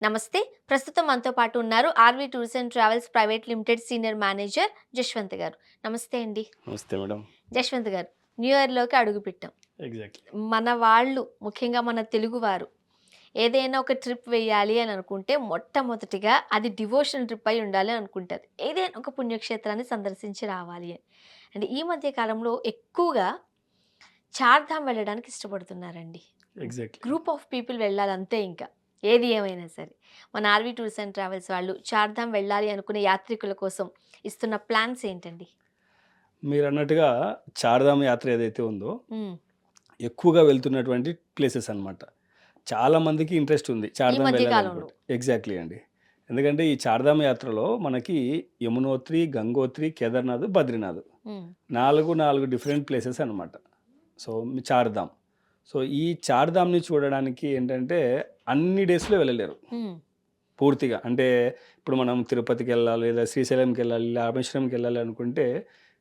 నమస్తే. ప్రస్తుతం మనతో పాటు ఉన్నారు RV tours and travels private limited senior manager Jashwanth గారు. నమస్తే అండి. నమస్తే మేడం. జశ్వంత్ గారు, న్యూ ఇయర్‌లోకి అడుగుపెట్టాం. ఎగ్జాక్ట్‌లీ. మన వాళ్ళు ముఖ్యంగా మన తెలుగువారు ఏదైనా ఒక ట్రిప్ వేయాలి అని అనుకుంటే మొట్టమొదటిగా అది డివోషనల్ ట్రిప్ అయి ఉండాలి అనుకుంటారు. ఏదైనా ఒక పుణ్యక్షేత్రాన్ని సందర్శించి రావాలి అని. అంటే ఈ మధ్య కాలంలో ఎక్కువగా చార్ధామ్ వెళ్ళడానికి ఇష్టపడుతున్నారండి. ఎగ్జాక్ట్‌లీ. గ్రూప్ ఆఫ్ పీపుల్ వెళ్ళాలి అంతే ఇంకా. ఏది ఏమైనా సరే. మన ఆర్‌వి టూర్స్ అండ్ ట్రావెల్స్ వాళ్ళు చార్ధామ్ వెళ్ళాలి అనుకునే యాత్రికుల కోసం ఇస్తున్న ప్లాన్స్ ఏంటండి? మీరన్నట్టుగా చార్ధామ్ యాత్ర ఏదైతే ఉందో, హ్మ్. ఎక్కువగా వెళ్తున్నటువంటి ప్లేసెస్ అన్నమాట. చాలా మందికి ఇంట్రెస్ట్ ఉంది ఈ చార్ధామ్ మధ్య కాలంలో. వెళ్ళాలనుకుంటే. ఎగ్జాక్ట్‌లీ అండి. ఎందుకంటే ఈ చార్ధామ్ యాత్రలో మనకి యమునోత్రి, గంగోత్రి, కేదార్‌నాథ్, బద్రీనాథ్ హ్మ్. 4 డిఫరెంట్ ప్లేసెస్ అన్నమాట. సో, చార్ధామ్. సో, ఈ చార్ధామ్‌ని చూడడానికి ఏంటంటే అన్ని డేస్‌లో వెళ్ళలేరు హ్మ్. పూర్తిగా. అంటే ఇప్పుడు మనం తిరుపతికెళ్ళాలి, లేదా శ్రీశైలంకెళ్ళాలి, రామేశ్వరంకెళ్ళాలి అనుకుంటే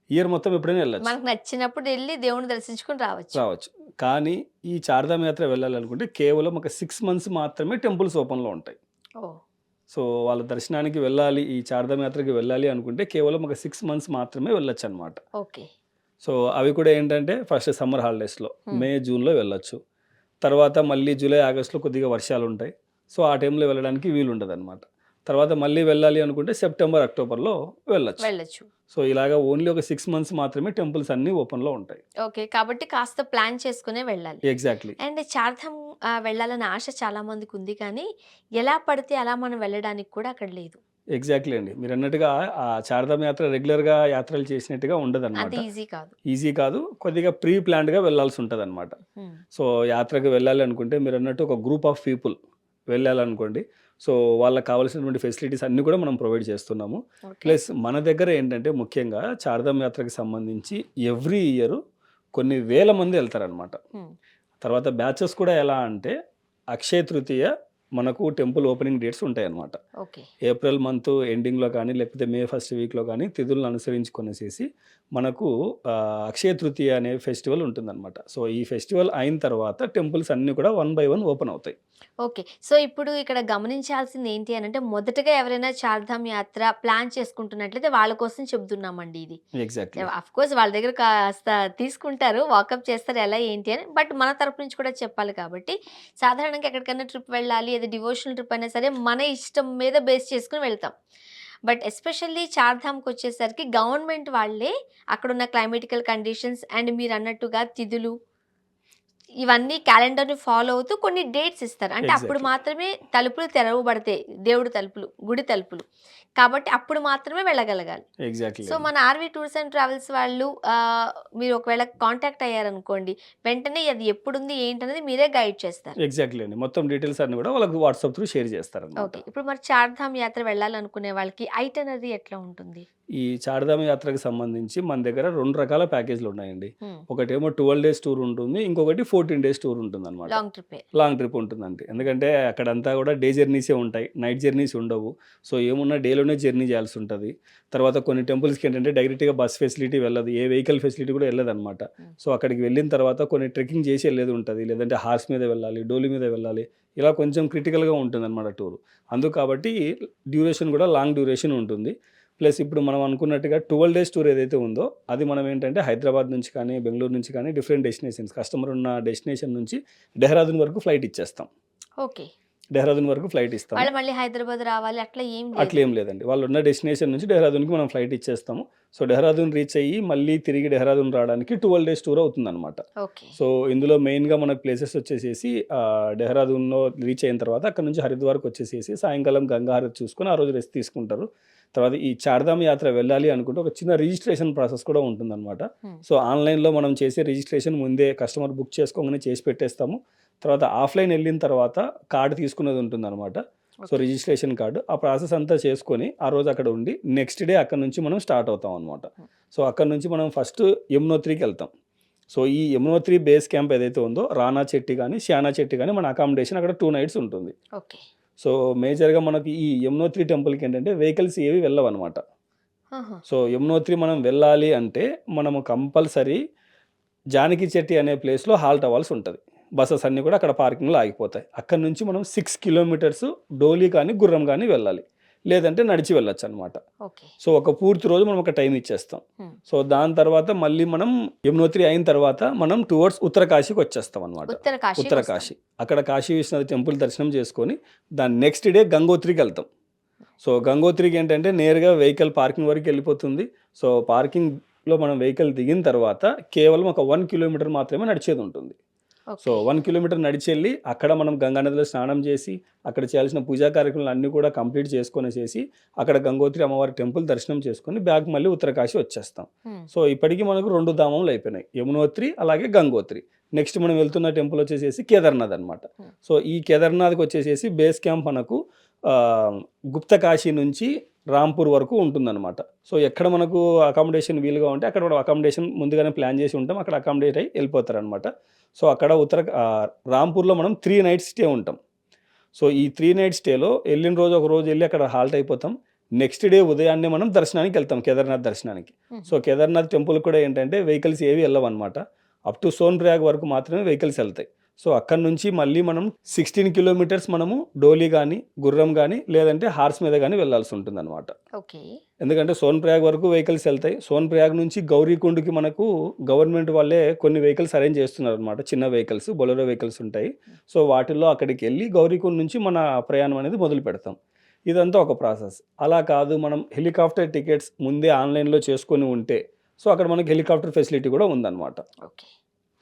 ఇయర్ మొత్తం ఎప్పుడైనా వెళ్ళొచ్చు. మనకు నచ్చినప్పుడు ఎళ్లి దేవుడిని దర్శించుకొని రావచ్చు. రావచ్చు. కానీ ఈ చార్ధామ్ యాత్ర వెళ్ళాలనుకుంటే కేవలం ఒక 6 మంత్స్ మాత్రమే టెంపుల్స్ ఓపెన్‌లో ఉంటాయి. ఓహ్! సో, వాళ్ళ దర్శనానికి వెళ్ళాలి, ఈ చార్ధామ్ యాత్రకి వెళ్ళాలి అనుకుంటే కేవలం ఒక 6 మంత్స్ మాత్రమే వెళ్ళొచ్చనమాట. ఓకే. సో, అవి కూడా ఏంటంటే ఫస్ట్ సమ్మర్ హాలిడేస్‌లో హ్మ్. మే, జూన్‌లో వెళ్ళొచ్చు. తర్వాత మళ్ళీ జూలై, ఆగస్ట్‌లో కొద్దిగా వర్షాలుంటాయి. సో, ఆ టైంలో వెళ్ళడానికి వీలుండదనమాట. తర్వాత మళ్ళీ వెళ్ళాలి అనుకుంటే సెప్టెంబర్, అక్టోబర్‌లో వెళ్ళొచ్చు. వెళ్ళొచ్చు. సో, ఇలాగ ఓన్లీ ఒక 6 మంత్స్ మాత్రమే టెంపుల్స్ అన్నీ ఓపెన్‌లో ఉంటాయి. ఓకే. కాబట్టి కాస్త ప్లాన్ చేసుకునే వెళ్ళాలి. ఎగ్జాక్ట్‌లీ. అండ్ చార్ధామ్ వెళ్ళాలన్న ఆశ చాలా మందికుంది కానీ, ఎలా పడితే అలా మనం వెళ్ళడానికి కూడా అక్కడ లేదు. ఎగ్జాక్ట్‌లీ అండి. మీరన్నట్టుగా ఆ చార్ధామ్ యాత్ర రెగ్యులర్‌గా యాత్రలు చేసినట్టుగా అంత ఉండదనమాట. ఈజీ కాదు. ఈజీ కాదు. కొద్దిగా ప్రీ ప్లాన్డ్‌గా వెళ్ళాల్సుంటదనమాట. హ్మ్. సో, యాత్రకు వెళ్ళాలి అనుకుంటే మీరన్నట్టు ఒక గ్రూప్ ఆఫ్ పీపుల్ వెళ్ళాలనుకోండి. సో, వాళ్ళకి కావాల్సినటువంటి ఫెసిలిటీస్ అన్నీ కూడా మనం ప్రొవైడ్ చేస్తున్నాము. ఓకే. ప్లస్ మన దగ్గర ఏంటంటే ముఖ్యంగా చార్ధామ్ యాత్రకి సంబంధించి ఎవ్రీ ఇయర్ కొన్ని వేల మంది ఎళ్తారనమాట. హ్మ్. తర్వాత బ్యాచెస్ కూడా ఎలా అంటే అక్షయ తృతీయ మనకు టెంపుల్ ఓపెనింగ్ డేట్స్ ఉంటాయన్నమాట. ఓకే. ఏప్రిల్ మంత్ ఎండింగ్‌లో కానీ, లేకపోతే మే ఫస్ట్ వీక్‌లో కానీ తిథులను అనుసరించుకొనేసేసి మనకు అక్షయ తృతీయ అనే ఫెస్టివల్ ఉంటుందన్నమాట. సో, ఈ ఫెస్టివల్ అయిన తర్వాత టెంపుల్స్ అన్నీ కూడా వన్ బై వన్ ఓపెన్ అవుతాయి. ఓకే. సో, ఇప్పుడు ఇక్కడ గమనించాల్సింది ఏంటి అనంటే, మొదటగా ఎవరైనా చార్ధామ్ యాత్ర ప్లాన్ చేసుకుంటున్నట్లయితే వాళ్ళ కోసం చెప్తున్నామండి ఇది. ఎగ్జాక్ట్‌లీ. ఆఫ్‌కోర్స్ వాళ్ళ దగ్గర కాస్త తీసుకుంటారు. వాకప్ చేస్తారు ఎలా ఏంటి అని. బట్ మన తరపు నుంచి కూడా చెప్పాలి కాబట్టి, సాధారణంగా ఎక్కడికైనా ట్రిప్ వెళ్ళాలి, అది డివోషనల్ ట్రిప్ అయినా సరే మన ఇష్టం మీద బేస్ చేసుకొని వెళ్తాం. బట్ ఎస్పెషల్లీ చార్ధామ్‌కొచ్చేసరికి గవర్నమెంట్ వాళ్ళే అక్కడున్న క్లైమాటికల్ కండిషన్స్ అండ్ మీరన్నట్టుగా తిథులు ఇవన్నీ క్యాలెండర్‌ని ఫాలో అవుతూ కొన్ని డేట్స్ ఇస్తారు. అంటే అప్పుడు ఎగ్జాక్ట్‌లీ. మాత్రమే తలుపులు తెరవబడతాయి. దేవుడి తలుపులు, గుడి తలుపులు. కాబట్టి అప్పుడు మాత్రమే వెళ్ళగలగాలి. ఎగ్జాక్ట్‌లీ సో, అండి. మన ఆర్‌వి టూర్స్ అండ్ ట్రావెల్స్ వాళ్ళు మీరు ఒకవేళ కాంటాక్ట్ అయ్యారనుకోండి, వెంటనే అది ఎప్పుడుంది, ఏంటనేది మీరే గైడ్ చేస్తారు. ఎగ్జాక్ట్‌లీ అండి. మొత్తం డీటెయిల్స్ అన్నీ కూడా వాళ్ళకి వాట్సాప్ త్రూ షేర్ చేస్తారనమాట. ఓకే. ఇప్పుడు మరి చార్ధామ్ యాత్ర వెళ్ళాలనుకునే వాళ్ళకి ఐటినరీ ఎట్లా ఉంటుంది? ఈ చార్ధామ్ యాత్రకు సంబంధించి మన దగ్గర 2 రకాల ప్యాకేజ్‌లున్నాయండి. హ్మ్. ఒకటేమో 12 డేస్ టూర్ ఉంటుంది. ఇంకొకటి 14 డేస్ టూర్ ఉంటుందనమాట. లాంగ్ ట్రిప్పే. లాంగ్ ట్రిప్ ఉంటుందండి. ఎందుకంటే అక్కడంతా కూడా డే జర్నీసే ఉంటాయి. నైట్ జర్నీస్ ఉండవు. సో, ఏమున్నా డేలోనే జర్నీ చేయాల్సుంటది. తర్వాత కొన్ని టెంపుల్స్‌కి ఏంటంటే డైరెక్ట్‌గా బస్ ఫెసిలిటీ వెళ్ళదు. ఏ వెహికల్ ఫెసిలిటీ కూడా ఎళ్ళదనమాట. హ్మ్. సో, అక్కడికి వెళ్ళిన తర్వాత కొన్ని ట్రెక్కింగ్ చేసి ఎళ్ళేది ఉంటది. లేదంటే హార్స్ మీద వెళ్ళాలి, డోలి మీద వెళ్ళాలి. ఇలా కొంచెం క్రిటికల్‌గా ఉంటుందనమాట టూరు. అందుకు కాబట్టి డ్యూరేషన్ కూడా లాంగ్ డ్యూరేషన్ ఉంటుంది. ప్లస్ ఇప్పుడు మనం అనుకున్నట్టుగా 12 డేస్ టూర్ ఏదైతే ఉందో, అది మనం ఏంటంటే హైదరాబాద్ నుంచి కానీ, బెంగుళూరు నుంచి కానీ డిఫరెంట్ డెస్టినేషన్స్ కస్టమర్ ఉన్న డెస్టినేషన్ నుంచి డెహ్రాదూన్ వరకు ఫ్లైట్ ఇచ్చేస్తాం. ఓకే. డెహ్రాదూన్ వరకు ఫ్లైట్ ఇస్తాము. వాళ్ళు మళ్ళీ హైదరాబాద్ రావాలి అట్లా ఏం లేదు. అట్లేం లేదండి. వాళ్ళున్న డెస్టినేషన్ నుంచి డెహ్రాదూన్‌కి మనం ఫ్లైట్ ఇచ్చేస్తాము. సో, డెహ్రాదూన్ రీచ్ అయ్యి మళ్ళీ తిరిగి డెహ్రాదూన్ రావడానికి 12 డేస్ టూర్ అవుతుందనమాట. ఓకే. సో, ఇందులో మెయిన్‌గా మనకు ప్లేసెస్ వచ్చేసేసి డెహ్రాదూన్‌లో రీచ్ అయిన తర్వాత అక్కడి నుంచి హరిద్వార్‌కొచ్చేసేసి సాయంకాలం గంగా హారతి చూసుకొని ఆ రోజు రెస్ట్ తీసుకుంటారు. తర్వాత ఈ చార్ధామ్ యాత్ర వెళ్ళాలి అనుకుంటే ఒక చిన్న రిజిస్ట్రేషన్ ప్రాసెస్ కూడా ఉంటుందనమాట. హ్మ్. సో, ఆన్‌లైన్‌లో మనం చేసే రిజిస్ట్రేషన్ ముందే కస్టమర్ బుక్ చేసుకోగానే చేసి పెట్టేస్తాము. తర్వాత ఆఫ్‌లైన్ ఎళ్ళిన తర్వాత కార్డ్ తీసుకునేది ఉంటుందనమాట. So, okay. Registration card. ఆ ప్రాసెస్ అంతా చేసుకొని, ఆ రోజు అక్కడ ఉండి, నెక్స్ట్ డే అక్కడి నుంచి మనం స్టార్ట్ అవుతాం అనమాట. హ్మ్. సో, అక్కడి నుంచి మనం ఫస్ట్ యమునోత్రికెళ్తాం. సో, ఈ యమునోత్రి బేస్ క్యాంప్ ఏదైతే ఉందో, రానా చెట్టి గాని, శ్యానా చెట్టి గాని మన అకామిడేషన్ అక్కడ 2 నైట్స్ ఉంటుంది. ఓకే. సో, మేజర్‌గా మనకి ఈ యమునోత్రి టెంపుల్‌కేంటంటే వెహికల్స్ ఏవి వెళ్ళవనమాట. ఆహా! సో, యమునోత్రి మనం వెళ్ళాలి అంటే, మనము కంపల్సరీ జానకి చెట్టి అనే ప్లేస్‌లో హాల్ట్ అవ్వాల్సుంటది. బస్సెస్ అన్నీ కూడా అక్కడ పార్కింగ్లో ఆగిపోతాయి. అక్కడి నుంచి మనం 6 కిలోమీటర్స్ డోలీ కానీ గుర్రం కానీ వెళ్ళాలి, లేదంటే నడిచి వెళ్ళొచ్చు అనమాట. ఓకే. సో ఒక పూర్తి రోజు మనం ఒక టైం ఇచ్చేస్తాం. హ్మ్. సో దాని తర్వాత మళ్ళీ మనం యమునోత్రి అయిన తర్వాత మనం టువర్డ్స్ ఉత్తరకాశీకి వచ్చేస్తాం అనమాట. ఉత్తర కాశీకి వస్తాం. ఉత్తరకాశీ అక్కడ కాశీ విశ్వనాథ్ టెంపుల్ దర్శనం చేసుకొని దాని నెక్స్ట్ డే గంగోత్రికి వెళ్తాం. సో గంగోత్రికి ఏంటంటే నేరుగా వెహికల్ పార్కింగ్ వరకు వెళ్ళిపోతుంది. సో పార్కింగ్లో మనం వెహికల్ దిగిన తర్వాత కేవలం ఒక 1 కిలోమీటర్ మాత్రమే నడిచేది ఉంటుంది. So okay. 1 కిలోమీటర్ నడిచెళ్ళి అక్కడ మనం గంగానదిలో స్నానం చేసి అక్కడ చేయాల్సిన పూజా కార్యక్రమాలు అన్నీ కూడా కంప్లీట్ చేసుకొనేసేసి అక్కడ గంగోత్రి అమ్మవారి టెంపుల్ దర్శనం చేసుకొని బ్యాక్ మళ్ళీ ఉత్తరకాశీ వచ్చేస్తాం. హ్మ్. సో ఇప్పటికీ మనకు 2 ధామములు అయిపోయినాయి, యమునోత్రి అలాగే గంగోత్రి. నెక్స్ట్ మనం వెళ్తున్న టెంపుల్ వచ్చేసేసి కేదార్నాథ్ అనమాట. Hmm. సో ఈ కేదార్నాథ్కి వచ్చేసేసి బేస్ క్యాంప్ మనకు గుప్తకాశీ నుంచి రాంపూర్ వరకు ఉంటుందన్నమాట. సో ఎక్కడ మనకు అకామిడేషన్ వీలుగా ఉంటే అక్కడ మనం అకామిడేషన్ ముందుగానే ప్లాన్ చేసి ఉంటాం, అక్కడ అకామిడేట్ అయ్యి వెళ్ళిపోతారనమాట. సో అక్కడ రాంపూర్లో మనం 3 నైట్స్ స్టే ఉంటాం. సో ఈ 3 నైట్ స్టేలో వెళ్ళిన రోజు ఒక రోజు వెళ్ళి అక్కడ హాల్ట్ అయిపోతాం. నెక్స్ట్ డే ఉదయాన్నే మనం దర్శనానికి వెళ్తాం, కేదార్నాథ్ దర్శనానికి. Hmm. సో కేదార్నాథ్ టెంపుల్ కూడా ఏంటంటే వెహికల్స్ ఏవి వెళ్ళవన్నమాట. అప్ టు సోన్ప్రయాగ్ వరకు మాత్రమే వెహికల్స్ వెళ్తాయి. సో అక్కడ నుంచి మళ్ళీ మనం 16 కిలోమీటర్స్ మనము డోలీ కానీ గుర్రం కానీ లేదంటే హార్స్ మీద కానీ వెళ్ళాల్సి ఉంటుంది అనమాట. ఓకే. ఎందుకంటే సోన్ప్రయాగ్ వరకు వెహికల్స్ వెళ్తాయి. సోన్ప్రయాగ్ నుంచి గౌరీకుండ్కి మనకు గవర్నమెంట్ వాళ్ళే కొన్ని వెహికల్స్ అరేంజ్ చేస్తున్నారు అనమాట. చిన్న వెహికల్స్, బొలెరో వెహికల్స్ ఉంటాయి. సో వాటిల్లో అక్కడికి వెళ్ళి గౌరీకుండ్ నుంచి మన ప్రయాణం అనేది మొదలు పెడతాం. ఇదంతా ఒక ప్రాసెస్. అలా కాదు మనం హెలికాప్టర్ టికెట్స్ ముందే ఆన్లైన్లో చేసుకొని ఉంటే సో అక్కడ మనకి హెలికాప్టర్ ఫెసిలిటీ కూడా ఉందన్నమాట. ఓకే.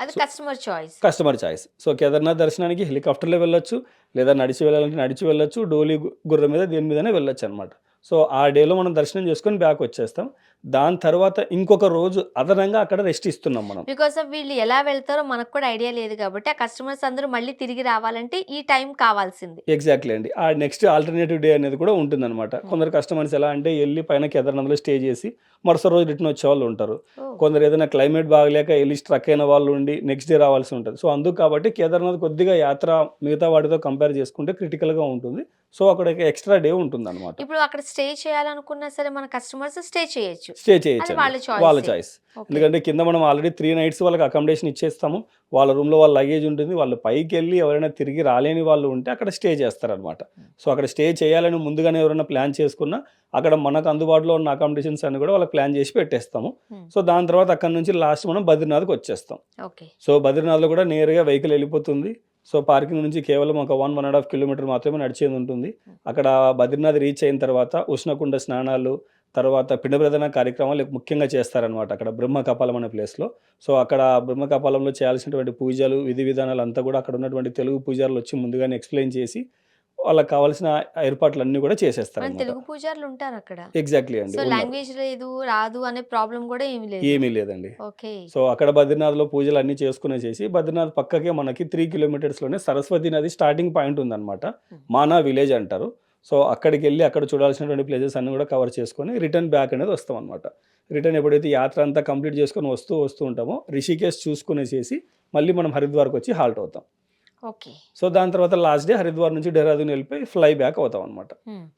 అది so customer choice. Customer choice. So Kedarnath దర్శనానికి హెలికాప్టర్లో వెళ్ళొచ్చు, లేదా నడిచి వెళ్ళాలంటే నడిచి వెళ్ళొచ్చు, డోలీ గుర్రం మీద దేని మీదనే వెళ్ళొచ్చు అనమాట. సో ఆ డేలో మనం దర్శనం చేసుకొని బ్యాక్ వచ్చేస్తాం. దాని తర్వాత ఇంకొక రోజు అదనంగా అక్కడ రెస్ట్ ఇస్తున్నాం మనం. బికాస్ ఆఫ్ వీళ్ళు ఎలా వెళ్తారో మనకు కూడా ఐడియా లేదు కాబట్టి ఆ కస్టమర్స్ అందరూ మళ్ళీ తిరిగి రావాలంటే ఈ టైం కావాల్సింది. ఎగ్జాక్ట్లీ అండి. ఆ నెక్స్ట్ ఆల్టర్నేటివ్ డే అనేది కూడా ఉంటుందన్నమాట. కొందరు కస్టమర్స్ ఎలా అంటే వెళ్ళి పైన కేదార్నాథ్లో స్టే చేసి మరుసటి రోజు రిటర్న్ వచ్చే వాళ్ళు ఉంటారు. ఓ. కొందరు ఏదైనా క్లైమేట్ బాగలేక వెళ్ళి స్ట్రక్ అయిన వాళ్ళు ఉండి నెక్స్ట్ డే రావాల్సి ఉంటుంది. సో అందుకు కాబట్టి కేదార్నాథ్ కొద్దిగా యాత్ర మిగతా వాటితో కంపేర్ చేసుకుంటే క్రిటికల్గా ఉంటుంది. సో అక్కడ ఎక్స్ట్రా డే ఉంటుంది అనమాట. ఇప్పుడు అక్కడ స్టే చేయాలనుకున్నా సరే మన కస్టమర్స్ స్టే చేయొచ్చు. స్టే అది చేయొచ్చు, వాళ్ళ వాళ్ళ చాయిస్. చాయిస్. ఎందుకంటే కింద మనం ఆల్రెడీ 3 నైట్స్ వాళ్ళకి అకామిడేషన్ ఇచ్చేస్తాము. వాళ్ళ రూమ్లో వాళ్ళ లగేజ్ ఉంటుంది. వాళ్ళు పైకి వెళ్ళి ఎవరైనా తిరిగి రాలేని వాళ్ళు ఉంటే అక్కడ స్టే చేస్తారనమాట. సో అక్కడ స్టే చేయాలని ముందుగానే ఎవరైనా ప్లాన్ చేసుకున్నా అక్కడ మనకు అందుబాటులో ఉన్న అకామిడేషన్స్ అన్ని కూడా వాళ్ళకి ప్లాన్ చేసి పెట్టేస్తాము. సో దాని తర్వాత అక్కడ నుంచి లాస్ట్ మనం బద్రీనాథ్కి వచ్చేస్తాం. ఓకే. సో బద్రీనాథ్లో కూడా నేరుగా వెహికల్ వెళ్ళిపోతుంది. సో పార్కింగ్ నుంచి కేవలం ఒక 1.5 కిలోమీటర్ మాత్రమే నడిచేది ఉంటుంది. అక్కడ బద్రీనాథ్ రీచ్ అయిన తర్వాత ఉష్ణకుండ స్నానాలు, తర్వాత పిండ ప్రదాన కార్యక్రమాలు ముఖ్యంగా చేస్తారనమాట అక్కడ బ్రహ్మకపాలం అనే ప్లేస్లో. సో అక్కడ బ్రహ్మకపాలంలో చేయాల్సినటువంటి పూజలు, విధి విధానాలు అంతా కూడా అక్కడ ఉన్నటువంటి తెలుగు పూజారులు వచ్చి ముందుగానే ఎక్స్ప్లెయిన్ చేసి వాళ్ళకి కావాల్సిన ఏర్పాట్లన్నీ కూడా మన చేసేస్తారనమాట. తెలుగు పూజారులు ఉంటారు అక్కడ. ఎగ్జాక్ట్లీ అండి, సో ఉన్నారు. లాంగ్వేజ్ లేదు, రాదు అనే ప్రాబ్లం కూడా ఏమీ లేదు. ఏమీ లేదండి. ఓకే. సో అక్కడ బద్రీనాథ్లో పూజలు అన్నీ చేసుకునేసేసి బద్రీనాథ్ పక్కకే మనకి 3 కిలోమీటర్స్లోనే సరస్వతి నది స్టార్టింగ్ పాయింట్ ఉందన్నమాట. మానా విలేజ్ అంటారు. సో అక్కడికి వెళ్ళి అక్కడ చూడాల్సినటువంటి ప్లేసెస్ అన్నీ కూడా కవర్ చేసుకొని రిటర్న్ బ్యాక్ అనేది వస్తాం అనమాట. రిటర్న్ ఎప్పుడైతే యాత్ర అంతా కంప్లీట్ చేసుకొని వస్తూ ఉంటామో రిషికేశ్ చూసుకునేసేసి మళ్ళీ మనం హరిద్వార్కి వచ్చి హాల్ట్ అవుతాం. ఓకే. సో దాని తర్వాత లాస్ట్ డే హరిద్వార్ నుంచి డెహ్రాదూన్ వెళ్ళిపోయి ఫ్లై బ్యాక్ అవుతాం అనమాట.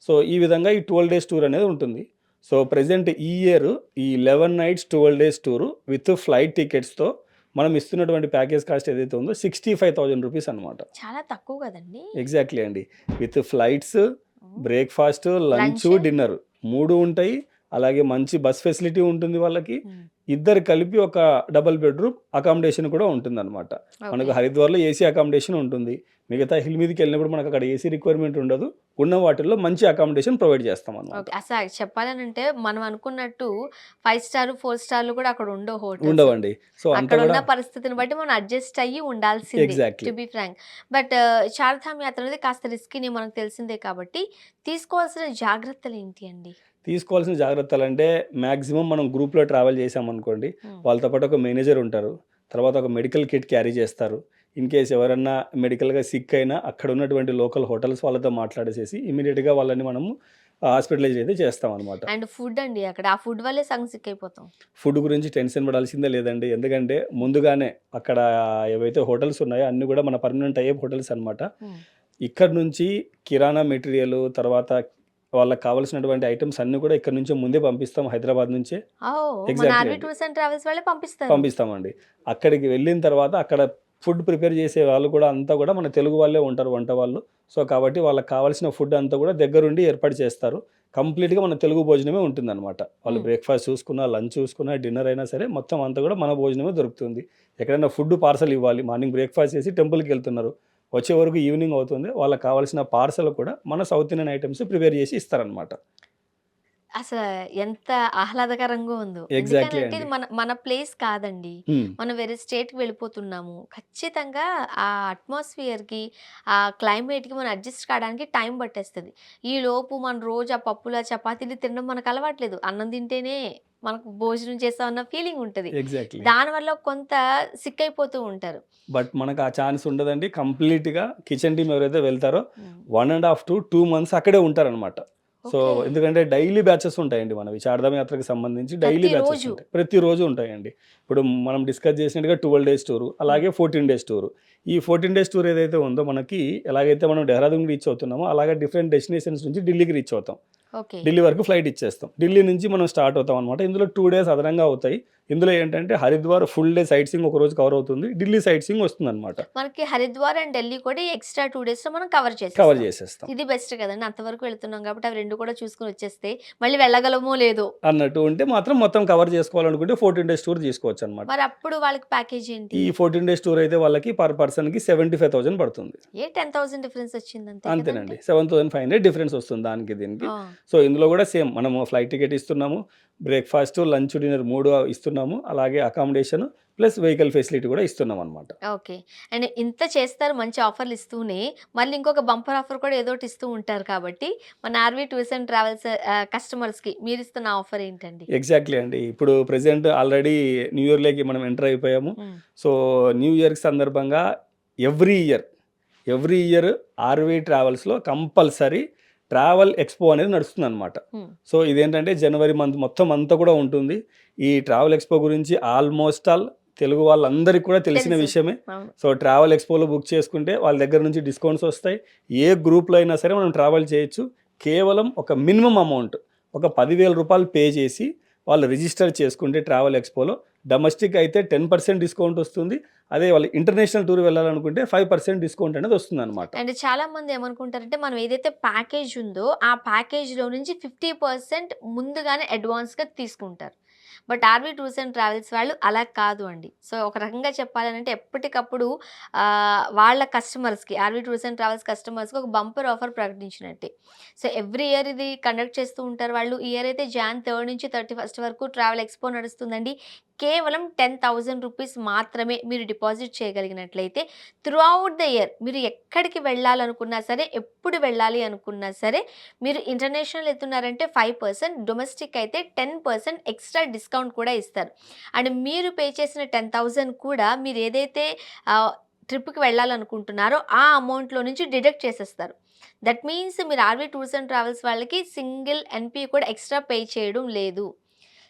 సో ఈ విధంగా ఈ 12 డేస్ టూర్ అనేది ఉంటుంది. సో ప్రెజెంట్ ఈ ఇయర్ ఈ 11 nights 12 days tour with flight టికెట్స్తో మనం ఇస్తున్నటువంటి ప్యాకేజ్ కాస్ట్ ఏదైతే ఉందో 65,000 రూపీస్ అనమాట. చాలా తక్కువ కదండి. ఎగ్జాక్ట్లీ అండి. With flights, breakfast, lunch, dinner 3 ఉంటాయి. అలాగే మంచి బస్ ఫెసిలిటీ ఉంటుంది వాళ్ళకి. ఇద్దరు కలిపి ఒక డబుల్ బెడ్రూమ్ అకామిడేషన్ కూడా ఉంటుందన్నమాట. మనకు హరిద్వార్లో ఏసీ అకామిడేషన్ ఉంటుంది. మిగతా హిల్ మీదకి వెళ్ళినప్పుడు మనకు అక్కడ ఏసీ రిక్వైర్మెంట్ ఉండదు. ఉన్న వాటిల్లో మంచి అకామిడేషన్ ప్రొవైడ్ చేస్తాం అన్నమాట. అసలు చెప్పాలనంటే మనం అనుకున్నట్టు 5 స్టార్ 4 స్టార్లు కూడా అక్కడ ఉండవండి. సో అక్కడ ఉన్న పరిస్థితిని బట్టి మనం అడ్జస్ట్ అయ్యి ఉండాల్సిందే. Exactly. To be frank. But Chardham యాత్ర అనేది కాస్త రిస్కీని మనకు తెలిసిందే కాబట్టి తీసుకోవాల్సిన జాగ్రత్తలు ఏంటి అండి? తీసుకోవాల్సిన జాగ్రత్తలు అంటే మ్యాక్సిమం మనం గ్రూప్లో ట్రావెల్ చేసామనుకోండి, వాళ్ళతో పాటు ఒక మేనేజర్ ఉంటారు, తర్వాత ఒక మెడికల్ కిట్ క్యారీ చేస్తారు. ఇన్ కేస్ ఎవరన్నా మెడికల్గా సిక్ అయినా అక్కడ ఉన్నటువంటి లోకల్ హోటల్స్ వాళ్ళతో మాట్లాడేసేసి ఇమీడియట్గా వాళ్ళని మనము హాస్పిటలైజ్ అయితే చేస్తాం అనమాట. అండ్ ఫుడ్ అండి, అక్కడ ఆ ఫుడ్ వల్లే సిక్ అయిపోతాం. ఫుడ్ గురించి టెన్షన్ పడాల్సిందే లేదండి. ఎందుకంటే ముందుగానే అక్కడ ఏవైతే హోటల్స్ ఉన్నాయో అన్నీ కూడా మన పర్మనెంట్ అయ్యే హోటల్స్ అనమాట. ఇక్కడ నుంచి కిరాణా మెటీరియల్, తర్వాత వాళ్ళకి కావాల్సినటువంటి ఐటమ్స్ అన్నీ కూడా ఇక్కడ నుంచే ముందే పంపిస్తాం, హైదరాబాద్ నుంచే. మన ఆర్వీ టూర్స్ అండ్ ట్రావెల్స్ వాళ్ళే పంపిస్తారు. పంపిస్తామండి. అక్కడికి వెళ్ళిన తర్వాత అక్కడ ఫుడ్ ప్రిపేర్ చేసే వాళ్ళు కూడా అంతా కూడా మన తెలుగు వాళ్ళే ఉంటారు వంట వాళ్ళు. సో, కాబట్టి వాళ్ళకి కావాల్సిన ఫుడ్ అంతా కూడా దగ్గరుండి ఏర్పాటు చేస్తారు. కంప్లీట్‌గా మన తెలుగు భోజనమే ఉంటుందనమాట. వాళ్ళు హ్మ్. బ్రేక్‌ఫాస్ట్ చూసుకున్నా, లంచ్ చూసుకున్నా, డిన్నర్ అయినా సరే మొత్తం అంతా కూడా మన భోజనమే దొరుకుతుంది. ఎక్కడైనా ఫుడ్ పార్సల్ ఇవ్వాలి. మార్నింగ్ బ్రేక్‌ఫాస్ట్ చేసి టెంపుల్‌కెళ్తున్నారు. వచ్చే వరకు ఈవినింగ్ అవుతుంది. వాళ్ళకి కావాల్సిన పార్సల్ కూడా మన సౌత్ ఇండియన్ ఐటెమ్స్ ప్రిపేర్ చేసి ఇస్తారనమాట. అసల ఎంత ఆహ్లాదకరంగా ఉందో. ఎగ్జాక్ట్‌లీ ఎందుకనంటే ఇది అండి. మన మన ప్లేస్ కాదండి. హ్మ్. మనం వేరే స్టేట్‌కి వెళ్ళిపోతున్నాము. ఖచ్చితంగా ఆ అట్మాస్ఫియర్‌కి, ఆ క్లైమేట్‌కి మనం అడ్జస్ట్ కావడానికి టైం పట్టేస్తది. ఈలోపు మనం రోజు ఆ పప్పులు, ఆ చపాతీలు తినడం మనకు అలవాట్లేదు. అన్నం తింటేనే మనకు భోజనం చేసామన్న ఫీలింగ్ ఉంటది. ఎగ్జాక్ట్‌లీ. దానివల్ల కొంత సిక్ అయిపోతూ ఉంటారు. బట్ మనకు ఆ ఛాన్స్ ఉండదండి. కంప్లీట్‌గా కిచెన్ టీమ్ ఎవరైతే వెళ్తారో హ్మ్. 1 ½ to 2 మంత్స్ అక్కడే ఉంటారనమాట. So, okay. ఎందుకంటే డైలీ బ్యాచెస్ ఉంటాయండి మనవి. చార్ధామ్ యాత్రకు సంబంధించి డైలీ బ్యాచెస్ ప్రతిరోజు. ఉంటాయి. ప్రతిరోజు ఉంటాయండి. ఇప్పుడు మనం డిస్కస్ చేసినట్టుగా 12 డేస్ టూరు, హ్మ్. అలాగే 14 డేస్ టూరు. ఈ 14 డేస్ టూర్ ఏదైతే ఉందో మనకి ఎలాగైతే మనం డెహ్రాదూన్ రీచ్ అవుతున్నామో, అలాగే డిఫరెంట్ డెస్టినేషన్స్ నుంచి ఢిల్లీకి రీచ్ అవుతాం. ఓకే. ఢిల్లీ వరకు ఫ్లైట్ ఇచ్చేస్తాం. ఢిల్లీ నుంచి మనం స్టార్ట్ అవుతాం అనమాట. ఇందులో 2 డేస్ అదనంగా అవుతాయి. ఇందులో ఏంటంటే Haridwar full day sight seeing ఒకరోజు కవర్ అవుతుంది. ఢిల్లీ సైట్ సీయింగ్ వస్తుందనమాట. మనకి హరిద్వార్ అండ్ ఢిల్లీ కూడా ఈ ఎక్స్‌ట్రా 2 డేస్‌లో మనం కవర్ కవర్ చేసేస్తాం. చేసేస్తాం. ఇది బెస్ట్ కదండీ! అంతవరకు వెళ్తున్నాం కాబట్టి అవి 2 కూడా చూసుకొని వచ్చేస్తే మళ్ళీ వెళ్ళగలమో లేదో. అన్నట్టు ఉంటే మాత్రం మొత్తం కవర్ చేసుకోవాలనుకుంటే 14 డేస్ టూర్ తీసుకోవచ్చనమాట. మరప్పుడు వాళ్ళకి ప్యాకేజ్ ఏంటి? ఈ 14 డేస్ టూర్ అయితే వాళ్ళకి పర్ పర్సన్‌కి 75,000 పడుతుంది. 10,000 డిఫరెన్స్ వచ్చింది అంతే అంతేనండి. కదండీ! 7,500 డిఫరెన్స్ వస్తుంది దానికి దీనికి. ఆ! సో, ఇందులో కూడా సేమ్ మనము ఫ్లైట్ టికెట్ ఇస్తున్నాము. బ్రేక్‌ఫాస్ట్, లంచ్, డిన్నర్ 3 ఇస్తున్నాము. అలాగే అకామిడేషన్ ప్లస్ వెహికల్ ఫెసిలిటీ కూడా ఇస్తున్నామనమాట. ఓకే. అండ్ ఇంత చేస్తారు మంచి ఆఫర్‌లు ఇస్తూనే, మళ్ళీ ఇంకొక బంపర్ ఆఫర్ కూడా ఏదోకటి ఇస్తూ ఉంటారు కాబట్టి, మన ఆర్‌వి టూర్స్ అండ్ ట్రావెల్స్ కస్టమర్స్‌కి మీరిస్తున్న ఆఫర్ ఏంటండి? ఎగ్జాక్ట్‌లీ అండి. ఇప్పుడు ప్రెజెంట్ ఆల్రెడీ న్యూ ఇయర్‌లోకి మనం ఎంటర్ అయిపోయాము. హ్మ్. సో, న్యూ ఇయర్ సందర్భంగా every year, every year RV ట్రావెల్స్‌లో కంపల్సరీ ట్రావెల్ ఎక్స్‌పో అనేది నడుస్తుందనమాట. హ్మ్. సో, ఇదేంటంటే జనవరి మంత్ మొత్తం అంతా కూడా ఉంటుంది. ఈ ట్రావెల్ ఎక్స్‌పో గురించి ఆల్మోస్ట్ ఆల్ తెలుగు వాళ్ళందరికీ కూడా తెలిసిన తెలుసు. విషయమే. అవును. సో, ట్రావెల్ ఎక్స్‌పోలో బుక్ చేసుకుంటే వాళ్ళ దగ్గర నుంచి డిస్కౌంట్స్ వస్తాయి. ఏ గ్రూప్‌లో అయినా సరే మనం ట్రావెల్ చేయొచ్చు. కేవలం ఒక మినిమమ్ అమౌంట్ ఒక రూ. 10,000 పే చేసి వాళ్ళు రిజిస్టర్ చేసుకుంటే ట్రావెల్ ఎక్స్‌పోలో డొమెస్టిక్ అయితే 10% డిస్కౌంట్ వస్తుంది. అదే వాళ్ళు ఇంటర్నేషనల్ టూర్ వెళ్ళాలనుకుంటే 5% డిస్కౌంట్ అనేది వస్తుందనమాట. అండ్ చాలామంది ఏమనుకుంటారంటే, మనం ఏదైతే ప్యాకేజ్ ఉందో, ఆ ప్యాకేజ్‌లో నుంచి 50% ముందుగానే అడ్వాన్స్‌గా తీసుకుంటారు. But RV tours and travels వాళ్ళు అలా కాదు అండి. సో, ఒక రకంగా చెప్పాలనంటే ఎప్పటికప్పుడు వాళ్ళ కస్టమర్స్‌కి ఆర్‌వి టూర్స్ అండ్ ట్రావెల్స్ కస్టమర్స్‌కి ఒక బంపర్ ఆఫర్ ప్రకటించినట్టే. సో, ఎవ్రీ ఇయర్ ఇది కండక్ట్ చేస్తూ ఉంటారు వాళ్ళు. ఈ ఇయర్ అయితే జాన్ 3 నుంచి 31 వరకు ట్రావెల్ ఎక్స్‌పో నడుస్తుందండి. కేవలం రూ. 10,000 మాత్రమే మీరు డిపాజిట్ చేయగలిగినట్లయితే త్రూఅవుట్ ద ఇయర్ మీరు ఎక్కడికి వెళ్ళాలనుకున్నా సరే, ఎప్పుడు వెళ్ళాలి అనుకున్నా సరే, మీరు ఇంటర్నేషనల్ ఎళ్తున్నారంటే 5%, డొమెస్టిక్ అయితే 10% ఎక్స్‌ట్రా డిస్కౌంట్ కూడా ఇస్తారు. అండ్ మీరు పే చేసిన 10,000 కూడా మీరేదైతే ట్రిప్‌కి వెళ్ళాలనుకుంటున్నారో ఆ అమౌంట్‌లో నుంచి డిడక్ట్ చేసేస్తారు. దట్ మీన్స్ మీరు ఆర్‌వి టూర్స్ అండ్ ట్రావెల్స్ వాళ్ళకి సింగిల్ ఎన్‌పీ కూడా ఎక్స్‌ట్రా పే చేయడం లేదు.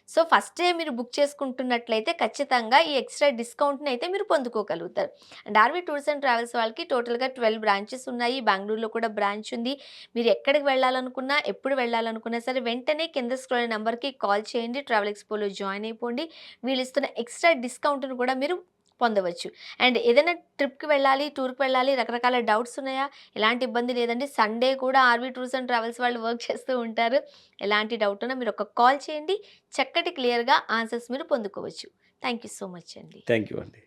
సో, ఫస్టే మీరు బుక్ చేసుకుంటున్నట్లయితే ఖచ్చితంగా ఈ ఎక్స్‌ట్రా డిస్కౌంట్‌నయితే మీరు పొందుకోగలుగుతారు. And RV tours and travels వాళ్ళకి టోటల్‌గా 12 బ్రాంచెస్ ఉన్నాయి. బెంగుళూరులో కూడా బ్రాంచ్ ఉంది. మీరు ఎక్కడికి వెళ్ళాలనుకున్నా, ఎప్పుడు వెళ్ళాలనుకున్నా సరే వెంటనే కింద స్క్రోల్ అయిన నంబర్‌కి కాల్ చేయండి. ట్రావెల్ ఎక్స్‌పోలో జాయిన్ అయిపోండి. వీళ్ళిస్తున్న ఎక్స్‌ట్రా డిస్కౌంట్‌ని కూడా మీరు పొందవచ్చు. అండ్ ఏదైనా ట్రిప్‌కి వెళ్ళాలి, టూర్‌కి వెళ్ళాలి, రకరకాల డౌట్స్ ఉన్నాయా? ఎలాంటి ఇబ్బంది లేదండి. సండే కూడా ఆర్‌వి టూర్స్ అండ్ ట్రావెల్స్ వాళ్ళు వర్క్ చేస్తూ ఉంటారు. ఎలాంటి డౌట్ ఉన్నా మీరు ఒక కాల్ చేయండి. చక్కటి క్లియర్‌గా ఆన్సర్స్ మీరు పొందుకోవచ్చు. థాంక్ యూ సో మచ్ అండి. థ్యాంక్ యూ అండి.